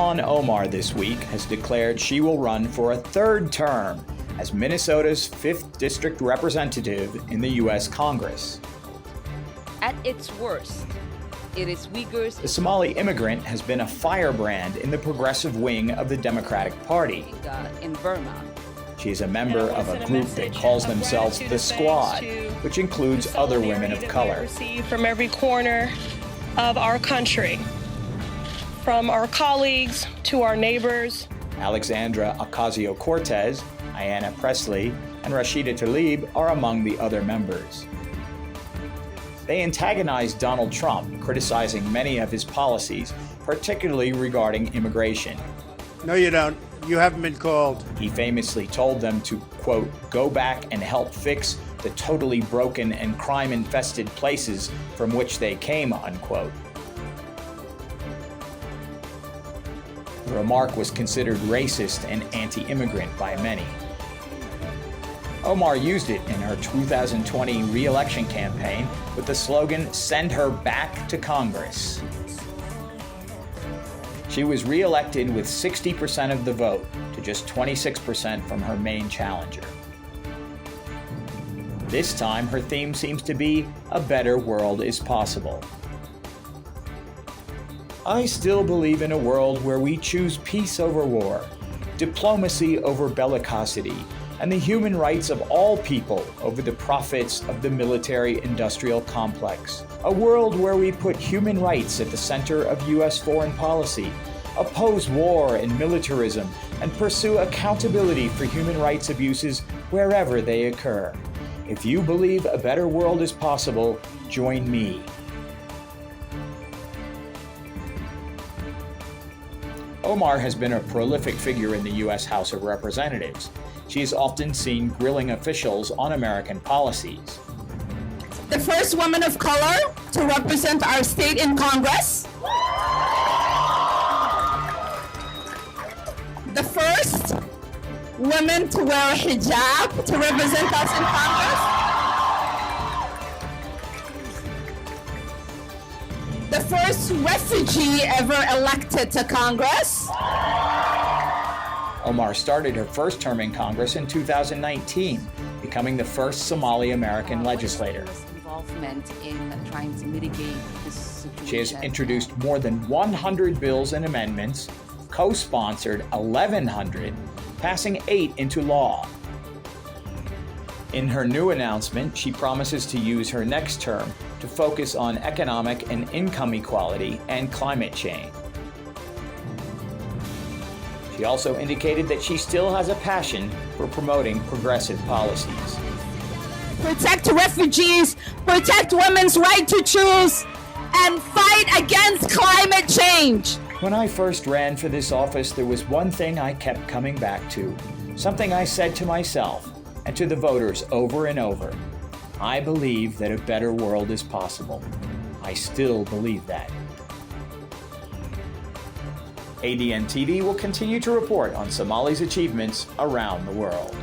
Ilhan Omar this week has declared she will run for a third term as Minnesota's 5th District Representative in the US Congress. At its worst, it is Uyghurs. The Somali immigrant has been a firebrand in the progressive wing of the Democratic Party. In Burma. She is a member of a group that calls themselves the Squad, which includes other women of color. From every corner of our country, from our colleagues to our neighbors. Alexandra Ocasio-Cortez, Ayanna Pressley, and Rashida Tlaib are among the other members. They antagonized Donald Trump, criticizing many of his policies, particularly regarding immigration. No, you don't. You haven't been called. He famously told them to, quote, go back and help fix the totally broken and crime-infested places from which they came, unquote. The remark was considered racist and anti-immigrant by many. Omar used it in her 2020 re-election campaign with the slogan, "Send her back to Congress." She was re-elected with 60% of the vote to just 26% from her main challenger. This time, her theme seems to be, a better world is possible. I still believe in a world where we choose peace over war, diplomacy over bellicosity, and the human rights of all people over the profits of the military-industrial complex. A world where we put human rights at the center of U.S. foreign policy, oppose war and militarism, and pursue accountability for human rights abuses wherever they occur. If you believe a better world is possible, join me. Omar has been a prolific figure in the U.S. House of Representatives. She is often seen grilling officials on American policies. The first woman of color to represent our state in Congress. The first woman to wear a hijab to represent us in Congress. The first refugee ever elected to Congress. Omar started her first term in Congress in 2019, becoming the first Somali American legislator. Involvement in trying to mitigate this situation. She has introduced more than 100 bills and amendments, co-sponsored 1,100, passing 8 into law. In her new announcement, she promises to use her next term to focus on economic and income equality and climate change. She also indicated that she still has a passion for promoting progressive policies. Protect refugees, protect women's right to choose, and fight against climate change. When I first ran for this office, there was one thing I kept coming back to, something I said to myself and to the voters over and over. I believe that a better world is possible. I still believe that. ADN TV will continue to report on Somali's achievements around the world.